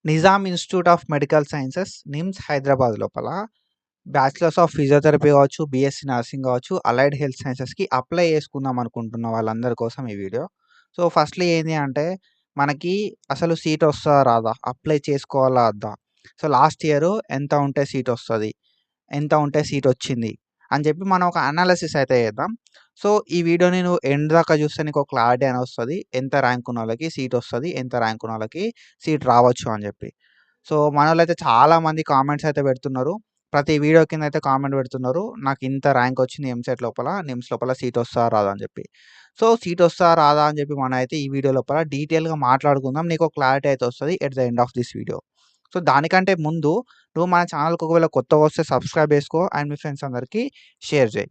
Nizam institute of medical sciences NIMS Hyderabad లోపల bachelors of physiotherapy కావచ్చు, BSc nursing కావచ్చు, అలైడ్ హెల్త్ సైన్సెస్‌కి అప్లై చేసుకుందాం అనుకుంటున్న వాళ్ళందరి కోసం ఈ వీడియో. సో, ఫస్ట్‌లీ ఏంది అంటే మనకి అసలు సీట్ వస్తదా? రాదా? అప్లై చేసుకోవాలా? వద్దా? సో, లాస్ట్ ఇయర్ ఎంత ఉంటే సీట్ వస్తది? ఎంత ఉంటే సీట్ వచ్చింది? అని చెప్పి మనం ఒక అనాలిసిస్ అయితే చేద్దాం. సో, ఈ వీడియోని నువ్వు ఎండ్ దాకా చూస్తే నీకు ఒక క్లారిటీ అనేది వస్తది. ఎంత ర్యాంక్ ఉన్నోళ్ళకి సీట్ వస్తది. ఎంత ర్యాంక్ ఉన్నోళ్ళకి సీట్ రావచ్చు అని చెప్పి. సో, మనోళ్ళైతే చాలామంది కామెంట్స్ అయితే పెడుతున్నారు. ప్రతి వీడియో కింద అయితే కామెంట్ పెడుతున్నారు. నాకు ఇంత ర్యాంక్ వచ్చింది ఎంసెట్ లోపల, నిమ్స్ లోపల సీట్ వస్తదా? రాదా? అని చెప్పి. సో, సీట్ వస్తదా? రాదా? అని చెప్పి మనం అయితే ఈ వీడియో లోపల డీటెయిల్‌గా మాట్లాడుకుందాం. నీకు ఒక క్లారిటీ అయితే వస్తది at the end of this video. So, దానికంటే ముందు నువ్వు మన ఛానల్‌కి ఒకవేళ కొత్తగా వస్తే సబ్స్క్రైబ్ చేసుకో అండ్ మీ ఫ్రెండ్స్ అందరికీ షేర్ చేయి.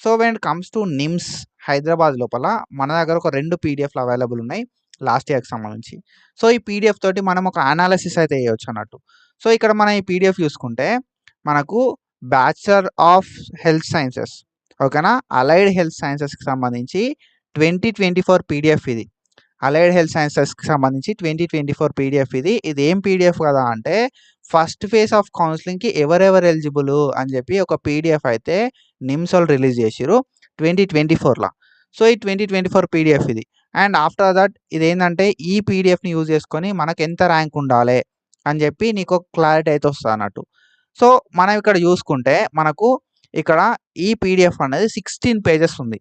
So, when it comes to NIMS Hyderabad లోపల మన దగ్గర ఒక 2 పీడిఎఫ్‌లు అవైలబుల్ ఉన్నాయి లాస్ట్ ఇయర్‌కి సంబంధించి. సో, ఈ పీడిఎఫ్ తోటి మనం ఒక అనాలిసిస్ అయితే చేయొచ్చు అన్నట్టు. సో, ఇక్కడ మనం ఈ పీడిఎఫ్ చూసుకుంటే మనకు బ్యాచిలర్ ఆఫ్ హెల్త్ సైన్సెస్ ఓకేనా? అలైడ్ హెల్త్ సైన్సెస్‌కి సంబంధించి 2024 పీడిఎఫ్ ఇది. అలైడ్ హెల్త్ సైన్సెస్‌కి సంబంధించి 2024 పీడిఎఫ్ ఇది. ఇది ఏం పీడిఎఫ్ కదా అంటే ఫస్ట్ ఫేజ్ ఆఫ్ కౌన్సెలింగ్‌కి ఎవరెవరు ఎలిజిబుల్ అని చెప్పి ఒక పీడిఎఫ్ అయితే నిమ్స్ వాళ్ళు రిలీజ్ చేసిర్రు 2024ల. సో, ఈ 2024 పీడిఎఫ్ ఇది. అండ్ ఆఫ్టర్ దట్ ఇదేందంటే ఈ పీడిఎఫ్‌ని యూజ్ చేసుకొని మనకు ఎంత ర్యాంక్ ఉండాలే అని చెప్పి నీకు ఒక క్లారిటీ అయితే వస్తదన్నట్టు. సో, మనం ఇక్కడ చూసుకుంటే మనకు ఇక్కడ ఈ పీడిఎఫ్ అనేది 16 పేజెస్ ఉంది.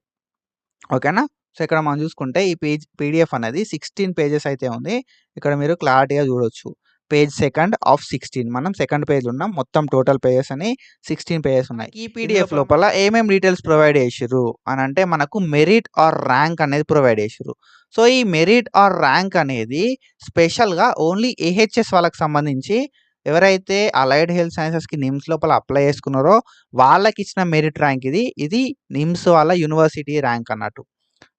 ఓకేనా? సో, ఇక్కడ మనం చూసుకుంటే ఈ పీడిఎఫ్ అనేది 16 పేజెస్ అయితే ఉంది. ఇక్కడ మీరు క్లారిటీగా చూడొచ్చు. పేజ్ సెకండ్ ఆఫ్ 16 మనం సెకండ్ పేజ్ ఉన్నాం. మొత్తం టోటల్ పేజెస్ అని 16 పేజెస్ ఉన్నాయి. ఈ పీడిఎఫ్ లోపల ఏమేం డీటెయిల్స్ ప్రొవైడ్ చేసిర్రు అనంటే మనకు మెరిట్ ఆర్ ర్యాంక్ అనేది ప్రొవైడ్ చేసిర్రు. సో, ఈ మెరిట్ ఆర్ ర్యాంక్ అనేది స్పెషల్‌గా ఓన్లీ ఏహెచ్ఎస్ వాళ్ళకి సంబంధించి ఎవరైతే అలైడ్ హెల్త్ సైన్సెస్‌కి నిమ్స్ లోపల అప్లై చేసుకున్నారో వాళ్ళకిచ్చిన మెరిట్ ర్యాంక్ ఇది. ఇది నిమ్స్ వాళ్ళ యూనివర్సిటీ ర్యాంక్ అన్నట్టు.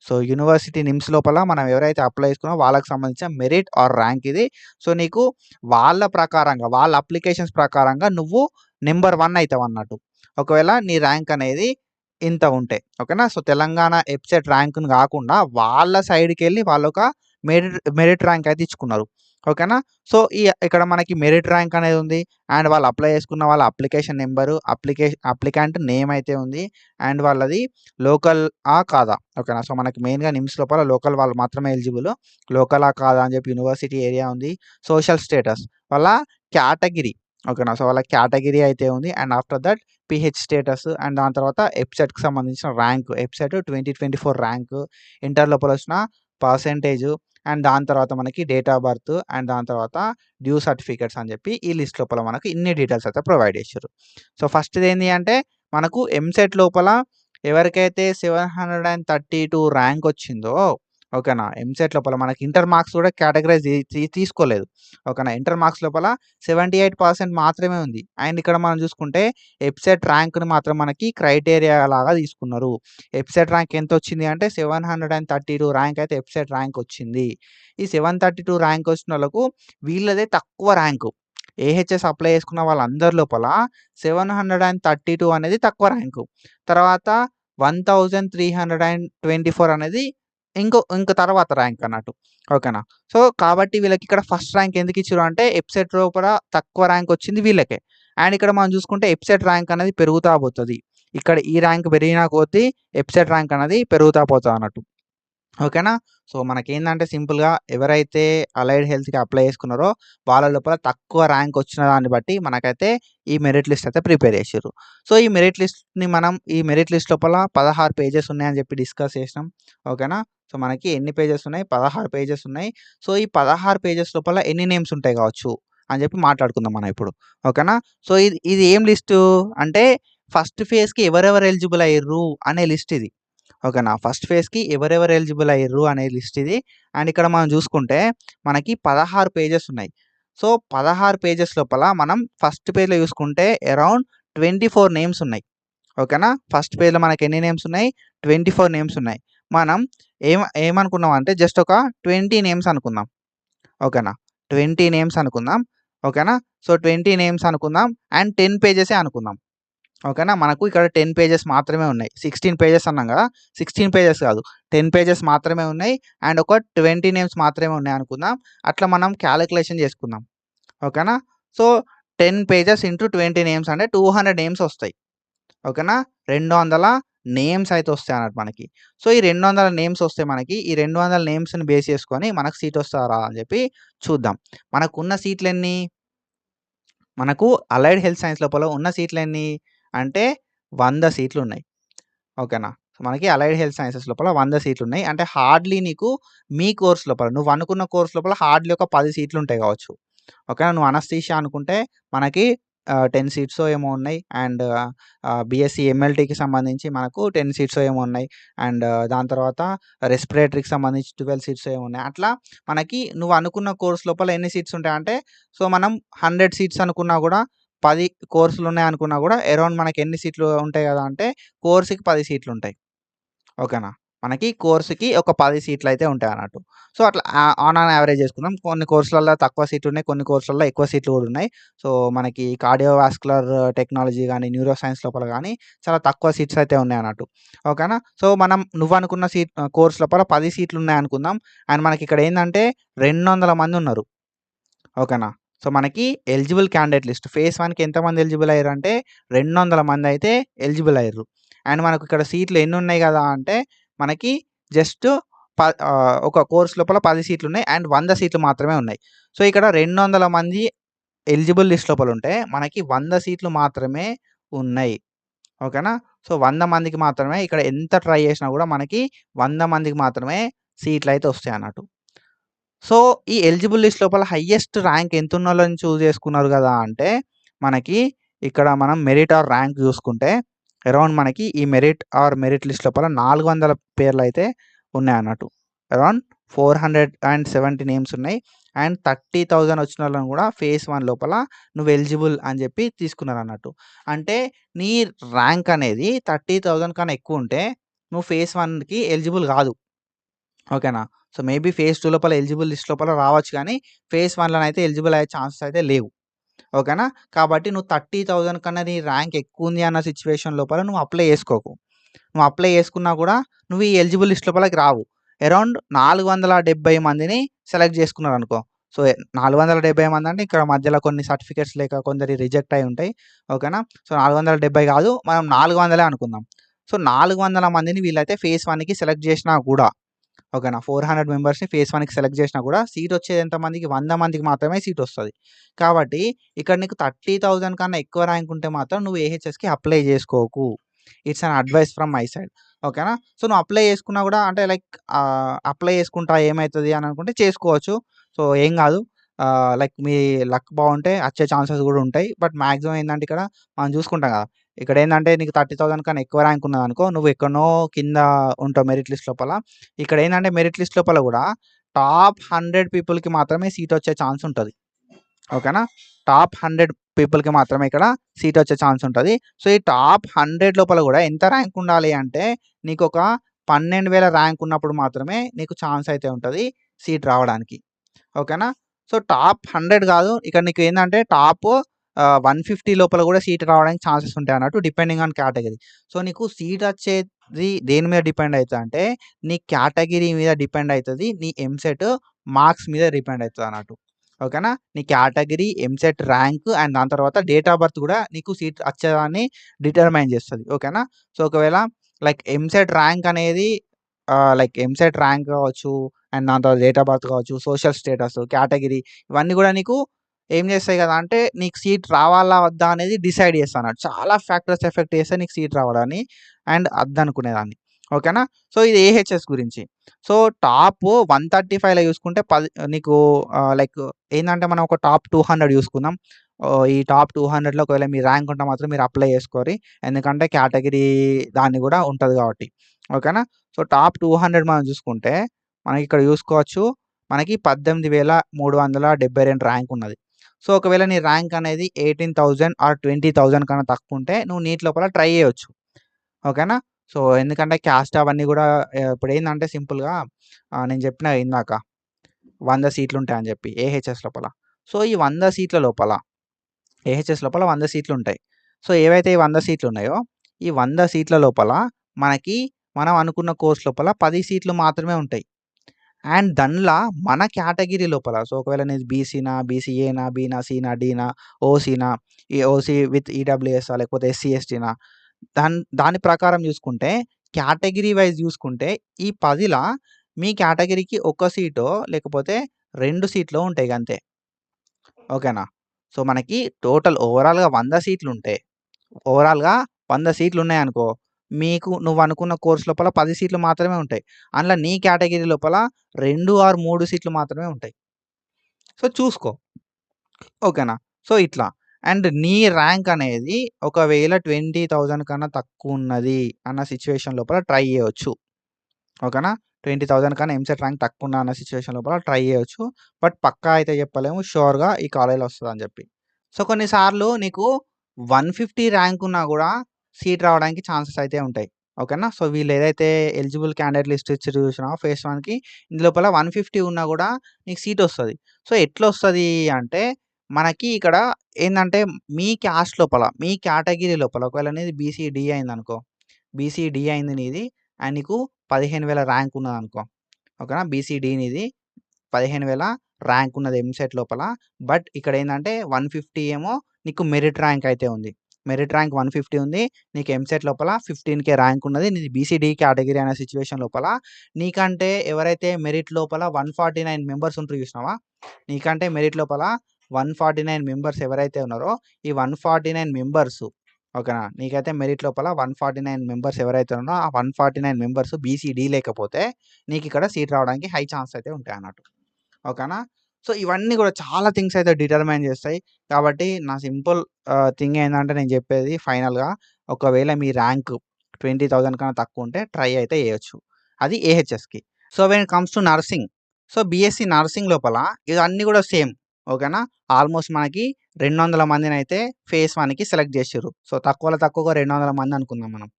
సో, యూనివర్సిటీ నిమ్స్ లోపల మనం ఎవరైతే అప్లై చేసుకున్నామో వాళ్ళకి సంబంధించిన మెరిట్ ఆర్ ర్యాంక్ ఇది. సో, నీకు వాళ్ళ ప్రకారంగా వాళ్ళ అప్లికేషన్స్ ప్రకారంగా నువ్వు నంబర్ 1 అయితావన్నట్టు. ఒకవేళ నీ ర్యాంక్ అనేది ఇంత ఉంటే. ఓకేనా? సో, తెలంగాణ ఎబ్సెట్ ర్యాంక్‌ని గాకుండా వాళ్ళ సైడ్‌కెళ్ళి వాళ్ళొక మెరిట్ ర్యాంక్ అయితే ఇచ్చుకున్నారు. ఓకేనా? సో, ఇక్కడ మనకి మెరిట్ ర్యాంక్ అనేది ఉంది. అండ్ వాళ్ళు అప్లై చేసుకున్న వాళ్ళ అప్లికేషన్ నంబరు, అప్లికెంట్ నేమ్ అయితే ఉంది. అండ్ వాళ్ళది లోకల్ కాదా? ఓకేనా? సో, మనకి మెయిన్‌గా నిమ్స్ లోపల లోకల్ వాళ్ళు మాత్రమే ఎలిజిబుల్. లోకలా కాదా అని చెప్పి యూనివర్సిటీ ఏరియా ఉంది. సోషల్ స్టేటస్ వాళ్ళ కేటగిరీ ఓకేనా? సో, వాళ్ళ కేటగిరీ అయితే ఉంది. And after that pH status and దాని తర్వాత ఎబ్సెట్‌కి సంబంధించిన ర్యాంక్ ఎబ్సెట్ 2024 ర్యాంక్, ఇంటర్ లోపల వచ్చిన పర్సెంటేజు అండ్ దాని తర్వాత మనకి డేట్ ఆఫ్ బర్త్ అండ్ దాని తర్వాత డ్యూ సర్టిఫికేట్స్ అని చెప్పి ఈ లిస్ట్ లోపల మనకు ఇన్ని డీటెయిల్స్ అయితే ప్రొవైడ్ చేసిర్రు. సో, ఫస్ట్‌ది ఏంది అంటే మనకు ఎంసెట్ లోపల ఎవరికైతే 732 ర్యాంక్ వచ్చిందో ఓకేనా? ఎంసెట్ లోపల మనకి ఇంటర్ మార్క్స్ కూడా కేటగరైజ్ తీసుకోలేదు. ఓకేనా? ఇంటర్ మార్క్స్ లోపల 78% మాత్రమే ఉంది. అండ్ ఇక్కడ మనం చూసుకుంటే ఎబ్సెట్ ర్యాంక్‌ని మాత్రం మనకి క్రైటీరియా లాగా తీసుకున్నారు. ఎబ్సెట్ ర్యాంక్ ఎంతొచ్చింది అంటే 732 ర్యాంక్ అయితే ఎబ్సెట్ ర్యాంక్ వచ్చింది. ఈ 732 ర్యాంక్ వచ్చినోళ్ళకు వీళ్ళదే తక్కువ ర్యాంకు. ఏహెచ్ఎస్ అప్లై చేసుకున్న వాళ్ళందరి లోపల 732 అనేది తక్కువ ర్యాంకు. తర్వాత 1324 అనేది ఇంక తర్వాత ర్యాంక్ అన్నట్టు. ఓకేనా? సో, కాబట్టి వీళ్ళకిక్కడ ఫస్ట్ ర్యాంక్ ఎందుకు ఇచ్చిర్రు అంటే ఎబ్సెట్ లోపల తక్కువ ర్యాంక్ వచ్చింది వీళ్ళకే. అండ్ ఇక్కడ మనం చూసుకుంటే ఎబ్సెట్ ర్యాంక్ అనేది పెరుగుతా పోతది. ఇక్కడ ఈ ర్యాంక్ పెరిగిన కొద్దీ ఎబ్సెట్ ర్యాంక్ అనేది పెరుగుతా పోతదన్నట్టు. ఓకేనా? సో, మనకేందంటే సింపుల్‌గా ఎవరైతే అలైడ్ హెల్త్‌కి అప్లై చేసుకున్నారో వాళ్ళ లోపల తక్కువ ర్యాంక్ వచ్చిన దాన్ని బట్టి మనకైతే ఈ మెరిట్ లిస్ట్ అయితే ప్రిపేర్ చేసిర్రు. సో, ఈ మెరిట్ లిస్ట్ లోపల 16 పేజెస్ ఉన్నాయని చెప్పి డిస్కస్ చేసినాం. ఓకేనా? సో, మనకి ఎన్ని పేజెస్ ఉన్నాయి? 16 పేజెస్ ఉన్నాయి. సో, ఈ 16 పేజెస్ లోపల ఎన్ని నేమ్స్ ఉంటాయి కావచ్చు అని చెప్పి మాట్లాడుకుందాం మనం ఇప్పుడు. ఓకేనా? సో, ఇది ఏం లిస్టు అంటే ఫస్ట్ ఫేజ్‌కి ఎవరెవరు ఎలిజిబుల్ అయ్యిర్రు అనే లిస్ట్ ఇది. ఓకేనా? ఫస్ట్ ఫేజ్‌కి ఎవరెవరు ఎలిజిబుల్ అయ్యిర్రు అనే లిస్ట్ ఇది. అండ్ ఇక్కడ మనం చూసుకుంటే మనకి 16 పేజెస్ ఉన్నాయి. సో, 16 పేజెస్ లోపల మనం ఫస్ట్ పేజ్‌లో చూసుకుంటే అరౌండ్ 24 నేమ్స్ ఉన్నాయి. ఓకేనా? ఫస్ట్ పేజ్‌లో మనకి ఎన్ని నేమ్స్ ఉన్నాయి? 24 నేమ్స్ ఉన్నాయి. మనం ఏమనుకున్నాం అంటే జస్ట్ ఒక 20 నేమ్స్ అనుకుందాం. ఓకేనా? 20 నేమ్స్ అనుకుందాం. ఓకేనా? సో, 20 నేమ్స్ అనుకుందాం అండ్ 10 పేజెసే అనుకుందాం. ఓకేనా? మనకు ఇక్కడ 10 పేజెస్ మాత్రమే ఉన్నాయి. 16 పేజెస్ అన్నాం గదా! 16 పేజెస్ కాదు. 10 పేజెస్ మాత్రమే ఉన్నాయి. అండ్ ఒక 20 నేమ్స్ మాత్రమే ఉన్నాయి అనుకుందాం. అట్లా మనం క్యాలిక్యులేషన్ చేసుకుందాం. ఓకేనా. సో 10 పేజెస్ ఇంటూ 20 నేమ్స్ అంటే 200 నేమ్స్ వస్తాయి. ఓకేనా. 200 నేమ్స్ అయితే వస్తాయన్నట్టు మనకి. సో ఈ 200 నేమ్స్ వస్తే మనకి ఈ 200 నేమ్స్‌ని బేస్ చేసుకొని మనకు సీట్ వస్తదా రాదా అని చెప్పి చూద్దాం. మనకున్న సీట్లెన్ని? మనకు అలైడ్ హెల్త్ సైన్స్ లోపల ఉన్న సీట్లెన్ని అంటే 100 సీట్లున్నాయి. ఓకేనా. సో మనకి అలైడ్ హెల్త్ సైన్సెస్ లోపల 100 సీట్లున్నాయి. అంటే హార్డ్‌లీ నీకు మీ కోర్స్ లోపల నువ్వు అనుకున్న కోర్స్ లోపల హార్డ్‌లీ ఒక 10 సీట్లుంటాయి కావచ్చు. ఓకేనా. నువ్వు అనస్థీషియా అనుకుంటే మనకి 10 సీట్సో ఏమో ఉన్నాయి. అండ్ బీఎస్సీ ఎంఎల్టీకి సంబంధించి మనకు 10 సీట్సో ఏమో ఉన్నాయి. అండ్ దాని తర్వాత రెస్పిరేటరీకి సంబంధించి 12 సీట్సో ఏమో ఉన్నాయి. అట్లా మనకి నువ్వు అనుకున్న కోర్స్ లోపల ఎన్ని సీట్స్ ఉంటాయంటే, సో మనం 100 సీట్స్ అనుకున్నా కూడా 10 కోర్సులున్నాయి అనుకున్నా కూడా అరౌండ్ మనకి ఎన్ని సీట్లు ఉంటాయి కదా అంటే కోర్స్‌కి 10 సీట్లుంటాయి. ఓకేనా. మనకి కోర్స్‌కి ఒక 10 సీట్లయితే ఉంటాయన్నట్టు. సో అట్లా ఆన్ యావరేజ్ చేసుకుందాం. కొన్ని కోర్సులల్ల తక్కువ సీట్లున్నాయి. కొన్ని కోర్సులల్ల ఎక్కువ సీట్లు కూడా ఉన్నాయి. సో మనకి కార్డియోవాస్కులర్ టెక్నాలజీ గాని, న్యూరో సైన్స్ లోపల గాని చాలా తక్కువ సీట్స్ అయితే ఉన్నాయన్నట్టు. ఓకేనా. సో మనం నువ్వనుకున్న కోర్స్ లోపల 10 సీట్లున్నాయనుకుందాం. అండ్ మనకిక్కడ ఏందంటే 200 మందున్నారు. ఓకేనా. సో మనకి ఎలిజిబుల్ క్యాండిడేట్ లిస్ట్ ఫేజ్ 1కి ఎంతమంది ఎలిజిబుల్ అయ్యారంటే 200 మందయితే ఎలిజిబుల్ అయ్యిర్రు. అండ్ మనకు ఇక్కడ సీట్లు ఎన్నున్నాయి గదా అంటే మనకి జస్ట్ ఒక కోర్స్ లోపల 10 సీట్లున్నాయి. అండ్ 100 సీట్లు మాత్రమే ఉన్నాయి. సో ఇక్కడ 200 మంది ఎలిజిబుల్ లిస్ట్ లోపలుంటే మనకి 100 సీట్లు మాత్రమే ఉన్నాయి. ఓకేనా. సో 100 మందికి మాత్రమే ఇక్కడ ఎంత ట్రై చేసినా గూడా మనకి 100 మందికి మాత్రమే సీట్లయితే వస్తాయన్నట్టు. సో ఈ ఎలిజిబుల్ లిస్ట్ లోపల హైయెస్ట్ ర్యాంక్ ఎంతున్నోళ్ళని చూజ్ చేసుకున్నారు గదా అంటే మనకి ఇక్కడ మనం మెరిట్ ఆర్ ర్యాంక్ చూసుకుంటే అరౌండ్ మనకి ఈ మెరిట్ లిస్ట్ లోపల 400 పేర్లయితే ఉన్నాయన్నట్టు. అరౌండ్ 470 నేమ్స్ ఉన్నాయి. అండ్ 30,000 వచ్చినోళ్ళని కూడా ఫేజ్ 1 లోపల నువ్వు ఎలిజిబుల్ అని చెప్పి తీసుకున్నారన్నట్టు. అంటే నీ ర్యాంక్ అనేది 30,000 కన్నా ఎక్కువుంటే నువ్వు ఫేజ్ 1కి ఎలిజిబుల్ గాదు. ఓకేనా. సో మేబీ ఫేజ్ 2 లోపల ఎలిజిబుల్ లిస్ట్ లోపల రావచ్చు గానీ, ఫేజ్ 1లోనైతే ఎలిజిబుల్ అయ్యే ఛాన్సెస్ అయితే లేవు. ఓకేనా. కాబట్టి నువ్వు 30,000 కన్నా నీ ర్యాంక్ ఎక్కువుంది అన్న సిట్యుయేషన్ లోపల నువ్వు అప్లై చేసుకోకు. నువ్వు అప్లై చేసుకున్నా గూడా నువ్వు ఈ ఎలిజిబుల్ లిస్ట్ లోపలికి రావు. అరౌండ్ 470 మందిని సెలెక్ట్ చేసుకున్నారనుకో. సో 470 మందంటే ఇక్కడ మధ్యలో కొన్ని సర్టిఫికేట్స్ లేక కొందరియి రిజెక్ట్ అయ్యి ఉంటాయి. ఓకేనా. సో 470 కాదు మనం 400 అనుకుందాం. సో 400 మందిని వీళ్ళైతే ఫేజ్ 1కి సెలెక్ట్ చేసినా గూడా ఓకేనా. 400 మెంబర్స్‌ని ఫేజ్ 1కి సెలెక్ట్ చేసినా కూడా సీట్ వచ్చేది ఎంతమందికి 100 మందికి మాత్రమే సీట్ వస్తది. కాబట్టి ఇక్కడ నీకు 30,000 కన్నా ఎక్కువ ర్యాంక్ ఉంటే మాత్రం నువ్వు ఏహెచ్ఎస్‌కి అప్లై చేసుకోకు. It's an advice from my side. ఓకేనా. సో నువ్వు అప్లై చేసుకున్నా కూడా అంటే లైక్ అప్లై చేసుకుంటా ఏమైతది అని అనుకుంటే చేసుకోవచ్చు. సో ఏం కాదు. లైక్ మీ లక్ బావుంటే వచ్చే ఛాన్సెస్ కూడా ఉంటాయి. బట్ మాక్సిమం ఏందంటే ఇక్కడ మనం చూసుకుంటాం కదా! ఇక్కడేందంటే నీకు 30,000 కన్నా ఎక్కువ ర్యాంక్ ఉన్నదనుకో నువ్వు ఎక్కడనో కింద ఉంటావు మెరిట్ లిస్ట్ లోపల. ఇక్కడేందంటే మెరిట్ లిస్ట్ లోపల గూడా టాప్ 100 పీపుల్‌కి మాత్రమే సీట్ వచ్చే ఛాన్స్ ఉంటది. ఓకేనా. టాప్ 100 పీపుల్‌కి మాత్రమే ఇక్కడ సీట్ వచ్చే ఛాన్స్ ఉంటది. సో ఈ టాప్ 100 లోపల గూడా ఎంత ర్యాంక్ ఉండాలి అంటే నీకొక 12,000 ర్యాంక్ ఉన్నప్పుడు మాత్రమే నీకు ఛాన్స్ అయితే ఉంటది సీట్ రావడానికి. ఓకేనా. సో టాప్ 100 గాదు. ఇక్కడ నీకేందంటే టాప్ 150 లోపల గూడా సీట్ రావడానికి ఛాన్సెస్ ఉంటాయన్నట్టు డిపెండింగ్ ఆన్ కేటగరీ. సో నీకు సీట్ వచ్చేది దేని మీద డిపెండ్ అయితదంటే నీ కేటగరీ మీద డిపెండ్ అయితది. నీ ఎంసెట్ మార్క్స్ మీద డిపెండ్ అయితదన్నట్టు. ఓకేనా. నీ కేటగరీ, ఎంసెట్ ర్యాంక్ అండ్ దాని తర్వాత డేట్ ఆఫ్ బర్త్ గూడా నీకు సీట్ వచ్చేదాన్ని డిటర్మైన్ చేస్తది. ఓకేనా. సో ఒకవేళ లైక్ ఎంసెట్ ర్యాంక్ అనేది లైక్ ఎంసెట్ ర్యాంక్ కావచ్చు అండ్ దాని తర్వాత డేట్ ఆఫ్ బర్త్ కావచ్చు, సోషల్ స్టేటస్, కేటగరీ ఇవన్నీ గూడా నీకు ఏం చేస్తాయి గదా అంటే నీకు సీట్ రావాలా? వద్దా? అనేది డిసైడ్ చేస్తదన్నట్టు. చాలా ఫ్యాక్టర్స్ ఎఫెక్ట్ చేస్తాయి నీకు సీట్ రావడాన్ని అండ్ వద్దనుకునేదాన్ని. ఓకేనా. సో ఇది ఏహెచ్ఎస్ గురించి. సో టాప్ 135లో చూసుకుంటే నీకు లైక్ ఏందంటే మనం ఒక టాప్ 200 చూసుకుందాం. ఈ టాప్ 200లో ఒకవేళ మీ ర్యాంక్ ఉంటే మాత్రం మీరు అప్లై చేసుకోరి. ఎందుకంటే కేటగరీ దాన్ని గూడా ఉంటది కాబట్టి. ఓకేనా. సో టాప్ 200 మనం చూసుకుంటే మనకిక్కడ చూసుకోవచ్చు. మనకి 18,372 ర్యాంక్ ఉన్నది. సో ఒకవేళ నీ ర్యాంక్ అనేది 18,000 ఆర్ 20,000 కన్నా తక్కువుంటే నువ్వు నీట్ లోపల ట్రై చేయొచ్చు. ఓకేనా. సో ఎందుకంటే క్యాస్ట్ అవన్నీ గూడా ఇప్పుడేందంటే సింపుల్‌గా నేను చెప్పిన ఇందాక 100 సీట్లుంటాయని జెప్పి ఏహెచ్ఎస్ లోపల. సో ఈ 100 సీట్ల లోపల ఏహెచ్ఎస్ లోపల 100 సీట్లుంటాయి. సో ఏవైతే ఈ 100 సీట్లున్నాయో ఈ 100 సీట్ల లోపల మనకి మనం అనుకున్న కోర్స్ లోపల 10 సీట్లు మాత్రమే ఉంటాయి. అండ్ దానిలో మన కేటగిరీ లోపల సో, ఒకవేళ నీది బీసీనా, బీసీఏనా, బీనా, సీనా, డీనా, ఓసీనా, ఈ ఓసీ విత్ ఈడబ్ల్యూఎస్సా లేకపోతే ఎస్సీ, ఎస్టీనా దాని ప్రకారం చూసుకుంటే కేటగిరీ వైస్ చూసుకుంటే ఈ 10లా మీ కేటగిరీకి ఒక సీటో లేకపోతే 2 సీట్లో ఉంటాయి గంతే. ఓకేనా? సో, మనకి టోటల్ ఓవరాల్‌గా 100 సీట్లుంటే ఓవరాల్‌గా 100 సీట్లున్నాయనుకో, మీకు నువ్వనుకున్న కోర్స్ లోపల 10 సీట్లు మాత్రమే ఉంటాయి. అందులో నీ కేటగిరీ లోపల 2 ఆర్ 3 సీట్లు మాత్రమే ఉంటాయి. సో, చూసుకో. ఓకేనా? సో, ఇట్లా. అండ్ నీ ర్యాంక్ అనేది ఒకవేళ 20,000 కన్నా తక్కువున్నది అన్న సిట్యుయేషన్ లోపల ట్రై చేయొచ్చు. ఓకేనా? 20,000 కన్నా ఎంసెట్ ర్యాంక్ తక్కువున్న అన్న సిట్యుయేషన్ లోపల ట్రై చేయొచ్చు. బట్ పక్కా అయితే చెప్పలేము ష్యూర్‌గా ఈ కాలేజ్‌లో వస్తదని చెప్పి. సో, కొన్నిసార్లు నీకు 150 ర్యాంక్ ఉన్నా గూడా సీట్ రావడానికి ఛాన్సెస్ అయితే ఉంటాయి. ఓకేనా? సో, వీళ్ళేదైతే ఎలిజిబుల్ క్యాండిడేట్ లిస్ట్ ఇచ్చిర్రు చూసినావా ఫేజ్ 1కి ఇందులోపల 150 ఉన్నా గూడా నీకు సీటొస్తది. సో, ఎట్లొస్తది అంటే మనకి ఇక్కడ ఏందంటే మీ క్యాస్ట్ లోపల, మీ కేటగిరీ లోపల ఒకవేళ నీది బీసీ డి అయిందనుకో, బీసీ డి అయింది నీది అండ్ నీకు 15,000 ర్యాంక్ ఉన్నదనుకో. ఓకేనా? బీసీ డి నీది 15,000 ర్యాంక్ ఉన్నది ఎంసెట్ లోపల. బట్ ఇక్కడేందంటే 150 ఏమో నీకు మెరిట్ ర్యాంక్ అయితే ఉంది. మెరిట్ ర్యాంక్ 150 ఉంది. నీకు ఎంసెట్ లోపల 15,000 ర్యాంక్ ఉన్నది. నీది బీసీడీ కేటగిరీ అనే సిట్యుయేషన్ లోపల నీకంటే ఎవరైతే మెరిట్ లోపల 149 మెంబర్స్ ఉంటరు చూసినావా? నీకంటే మెరిట్ లోపల 149 మెంబర్స్ ఎవరైతే ఉన్నారో ఈ 149 మెంబర్స్ ఓకేనా? నీకైతే మెరిట్ లోపల 149 మెంబర్స్ ఎవరైతే ఉన్నారో ఆ 149 మెంబర్స్ బీసీడీ లేకపోతే నీకిక్కడ సీట్ రావడానికి హై ఛాన్స్ అయితే ఉంటాయన్నట్టు. ఓకేనా? సో, ఇవన్నీ గూడా చాలా థింగ్స్ అయితే డిటర్మైన్ చేస్తాయి. కాబట్టి నా సింపుల్ థింగ్ ఏందంటే నేను చెప్పేది ఫైనల్‌గా ఒకవేళ మీ ర్యాంక్ 20,000 కన్నా తక్కువుంటే ట్రై అయితే చేయొచ్చు. అది ఏహెచ్ఎస్‌కి. So, when it comes to nursing. So, BSc nursing లోపల ఇవన్నీ గూడా సేమ్. ఓకేనా? ఆల్మోస్ట్ మనకి 200 మందినైతే ఫేజ్ 1కి సెలెక్ట్ జేసిర్రు. సో, తక్కువలో తక్కువగా 200 మంది అనుకుందాం మనం.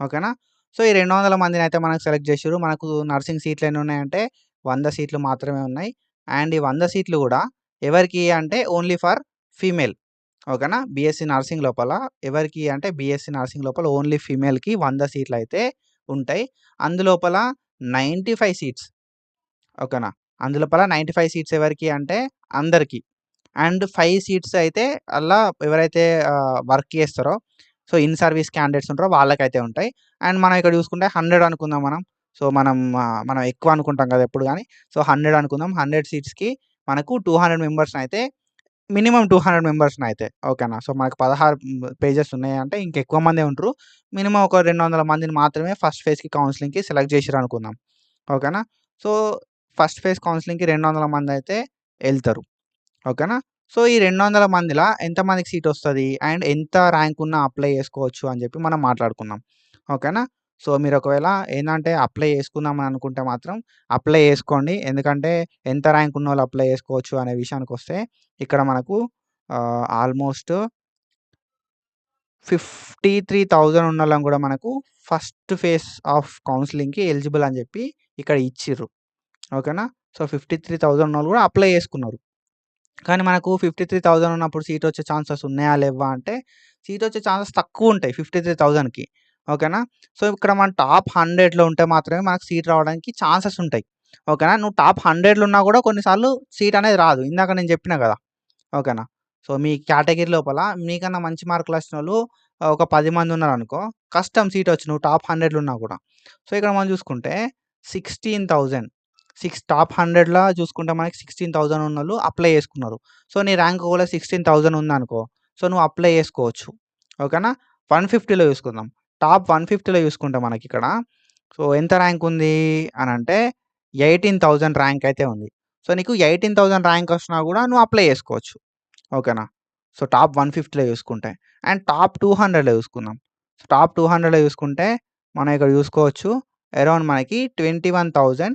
ఓకేనా? సో, ఈ 200 మందినైతే మనకు సెలెక్ట్ జేసిర్రు. మనకు నర్సింగ్ సీట్లు ఎన్నున్నాయంటే 100 సీట్లు మాత్రమే ఉన్నాయి. అండ్ ఈ 100 సీట్లు గూడా ఎవరికి అంటే ఓన్లీ ఫర్ ఫీమేల్. ఓకేనా? బీఎస్సీ నర్సింగ్ లోపల ఎవరికి అంటే బీఎస్సీ నర్సింగ్ లోపల ఓన్లీ ఫీమేల్‌కి 100 సీట్లయితే ఉంటాయి. అందులోపల 95 సీట్స్ ఓకేనా? అందులోపల 95 సీట్స్ ఎవరికి అంటే అందరికి. అండ్ 5 సీట్స్ అయితే అల్లా ఎవరైతే వర్క్ చేస్తారో సో, ఇన్ సర్వీస్ క్యాండిడేట్స్ ఉంటారో వాళ్ళకైతే ఉంటాయి. అండ్ మనం ఇక్కడ చూసుకుంటే 100 అనుకుందాం మనం. సో, మనం ఎక్కువ అనుకుంటాం కదా! ఎప్పుడు గాని. సో, 100 అనుకుందాం. 100 సీట్స్‌కి మనకు 200 మెంబర్స్‌నైతే మినిమమ్ 200 మెంబర్స్‌నైతే ఓకేనా? సో, మనకు 16 పేజెస్ ఉన్నాయంటే ఇంకెక్కువ మందే ఉంటరు. మినిమమ్ ఒక 200 మందిని మాత్రమే ఫస్ట్ ఫేజ్‌కి కౌన్సెలింగ్‌కి సెలెక్ట్ చేసిర్రనుకుందాం. ఓకేనా? సో, ఫస్ట్ ఫేజ్ కౌన్సెలింగ్‌కి 200 మందైతే ఎళ్తరు. ఓకేనా? సో, ఈ 200 మందిలా ఎంతమందికి సీటొస్తది? అండ్ ఎంత ర్యాంక్ ఉన్నా అప్లై చేసుకోవచ్చు అని చెప్పి మనం మాట్లాడుకుందాం. ఓకేనా? సో, మీరు ఒకవేళ ఏందంటే అప్లై చేసుకుందాం అని అనుకుంటే మాత్రం అప్లై చేసుకోండి. ఎందుకంటే ఎంత ర్యాంక్ ఉన్నోళ్ళు అప్లై చేసుకోవచ్చు అనే విషయానికొస్తే ఇక్కడ మనకు ఆల్మోస్ట్ 53,000 ఉన్నోళ్ళని గూడా మనకు ఫస్ట్ ఫేజ్ ఆఫ్ కౌన్సెలింగ్‌కి ఎలిజిబుల్ అని చెప్పి ఇక్కడ ఇచ్చిర్రు. ఓకేనా? సో, 53,000 ఉన్నోళ్ళు గూడా అప్లై చేసుకున్నారు. కానీ మనకు 53,000 ఉన్నప్పుడు సీటొచ్చే ఛాన్సెస్ ఉన్నాయా? లెవ్వా? అంటే సీటొచ్చే ఛాన్సెస్ తక్కువుంటాయి 53,000కి. ఓకేనా? సో, ఇక్కడ మన టాప్ 100లో ఉంటే మాత్రమే మనకు సీట్ రావడానికి ఛాన్సెస్ ఉంటాయి. ఓకేనా? నువ్వు టాప్ 100లో ఉన్నా గూడా కొన్నిసార్లు సీట్ అనేది రాదు. ఇందాక నేను చెప్పినా గదా! ఓకేనా? సో, మీ కేటగిరీ లోపల మీకన్నా మంచి మార్కులొచ్చినోళ్ళు ఒక 10 మందున్నారనుకో, కష్టం సీటొచ్చి నువ్వు టాప్ 100లో ఉన్నా గూడా. సో, ఇక్కడ మనం చూసుకుంటే 16,000 టాప్ 100లా చూసుకుంటే మనకి 16,000 ఉన్నోళ్ళు అప్లై చేసుకున్నారు. సో, నీ ర్యాంక్ ఒకవేళ 16,000 ఉందనుకో, సో, నువ్వు అప్లై చేసుకోవచ్చు. ఓకేనా? 150లో చూసుకుందాం. టాప్ 150లో చూసుకుంటే మనకిక్కడ సో, ఎంత ర్యాంక్ ఉంది అనంటే 18,000 ర్యాంక్ అయితే ఉంది. సో, నీకు 18,000 ర్యాంక్ వచ్చినా గూడా నువ్వు అప్లై చేసుకోవచ్చు. ఓకేనా? సో, టాప్ 150లో చూసుకుంటే. అండ్ టాప్ 200లో చూసుకుందాం. టాప్ 200లో చూసుకుంటే మనం ఇక్కడ చూసుకోవచ్చు అరౌండ్ మనకి 21,000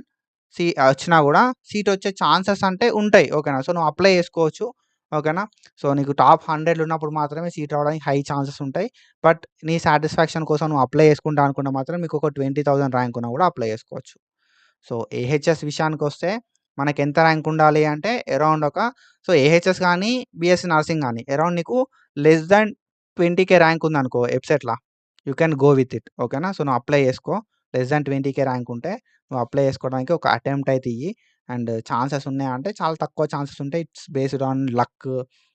వచ్చినా గూడా సీటొచ్చే ఛాన్సెస్ అంటే ఉంటాయి. ఓకేనా? సో, నువ్వు అప్లై చేసుకోవచ్చు. ఓకేనా? సో, నీకు టాప్ 100లో ఉన్నప్పుడు మాత్రమే సీట్ రావడానికి హై ఛాన్సెస్ ఉంటాయి. బట్ నీ సాటిస్ఫాక్షన్ కోసం నువ్వు అప్లై చేసుకుంటా అనుకుంటే మాత్రం మీకు ఒక 20,000 ర్యాంక్ ఉన్నా గూడా అప్లై చేసుకోవచ్చు. సో, ఏహెచ్ఎస్ విషయానికొస్తే మనకెంత ర్యాంక్ ఉండాలి అంటే అరౌండ్ సో, ఏహెచ్ఎస్ గానీ, బీఎస్సీ నర్సింగ్ గానీ అరౌండ్ నీకు లెస్ థాన్ 20,000 ర్యాంక్ ఉందనుకో ఎబ్సెట్‌ల you can go with it. ఓకేనా? సో, నువ్వు అప్లై చేసుకో. లెస్ దాన్ 20K ర్యాంక్ ఉంటే నువ్వు అప్లై చేసుకోవడానికి ఒక అటెంప్ట్ అయితే ఇయ్యి. అండ్ ఛాన్సెస్ ఉన్నాయా అంటే చాలా తక్కువ ఛాన్సెస్ ఉంటాయి. It's based on luck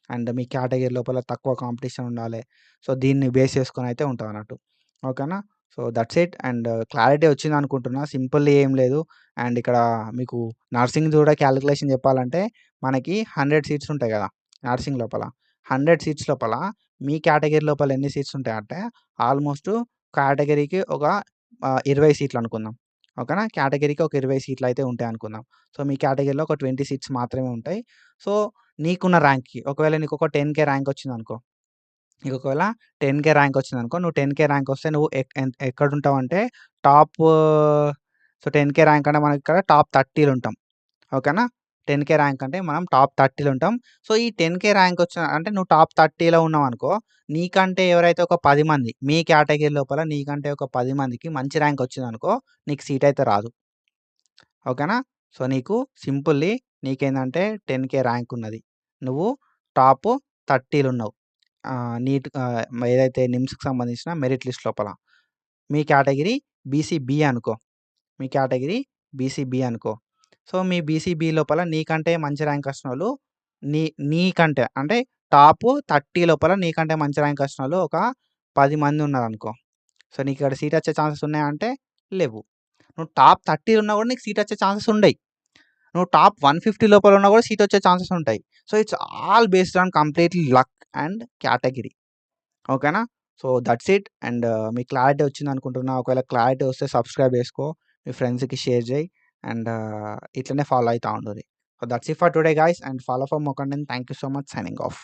and me category లోపల తక్కువ కాంపిటీషన్ ఉండాలి. సో, దీన్ని బేస్ చేసుకొని అయితే ఉంటదన్నట్టు. ఓకేనా? So, that's it. And clarity వచ్చిందనుకుంటున్నా. సింపుల్ ఏం లేదు. అండ్ ఇక్కడ మీకు నర్సింగ్ కూడా క్యాలిక్యులేషన్ చెప్పాలంటే మనకి 100 సీట్స్ ఉంటాయి కదా! నర్సింగ్ లోపల. 100 సీట్స్ లోపల మీ కేటగిరీ లోపల ఎన్ని సీట్స్ ఉంటాయంటే ఆల్మోస్ట్ కేటగిరీకి ఒక 20 సీట్లు అనుకుందాం. ఓకేనా? కేటగిరీకి ఒక 20 సీట్లు అయితే ఉంటాయనుకుందాం. సో, మీ కేటగిరీలో ఒక 20 సీట్స్ మాత్రమే ఉంటాయి. సో, నీకున్న ర్యాంక్‌కి ఒకవేళ నీకొక 10K ర్యాంక్ వచ్చిందనుకో. నీకు ఒకవేళ 10K ర్యాంక్ వచ్చిందనుకో. నువ్వు 10K ర్యాంక్ వస్తే నువ్వు ఎక్కడుంటావంటే టాప్ సో, 10K ర్యాంక్ అంటే మనకిక్కడ టాప్ 30లో ఉంటాం. ఓకేనా? 10K ర్యాంక్ అంటే మనం టాప్ 30లో ఉంటాం. సో, ఈ 10K ర్యాంక్ వచ్చిన అంటే నువ్వు టాప్ 30లో ఉన్నావనుకో, నీకంటే ఎవరైతే ఒక 10 మంది మీ కేటగిరీ లోపల నీకంటే ఒక 10 మందికి మంచి ర్యాంక్ వచ్చిందనుకో, నీకు సీట్ అయితే రాదు. ఓకేనా? సో, నీకు సింపుల్లీ నీకేందంటే 10K ర్యాంక్ ఉన్నది. నువ్వు టాప్ 30లో ఉన్నావు. ఏదైతే నిమ్స్‌కి సంబంధించిన మెరిట్ లిస్ట్ లోపల. మీ కేటగిరీ బీసీ-బీ అనుకో. మీ కేటగిరీ బీసీ-బీ అనుకో. సో, మీ బీసీ-బీ లోపల నీకంటే మంచి ర్యాంక్ వచ్చినోళ్ళు నీకంటే అంటే టాప్ 30 లోపల నీకంటే మంచి ర్యాంక్ వచ్చినోళ్ళు ఒక 10 మంది ఉన్నారనుకో. సో, నీకిక్కడ సీట్ వచ్చే ఛాన్సెస్ ఉన్నాయా అంటే లేవు. నువ్వు టాప్ 30 ఉన్నా కూడా నీకు సీట్ వచ్చే ఛాన్సెస్ ఉండయి. నువ్వు టాప్ 150 లోపల ఉన్నా కూడా సీట్ వచ్చే ఛాన్సెస్ ఉంటాయి. So, it's all based on completely luck and category. ఓకేనా? So, that's it. అండ్ మీకు క్లారిటీ వచ్చిందనుకుంటున్నా. ఒకవేళ క్లారిటీ వస్తే సబ్స్క్రైబ్ చేసుకో. మీ ఫ్రెండ్స్‌కి షేర్ చేయి. అండ్ ఇట్లనే ఫాలో అయితా ఉండుర్రి. So, that's it for today guys and follow for more content. Thank you so much. Signing of.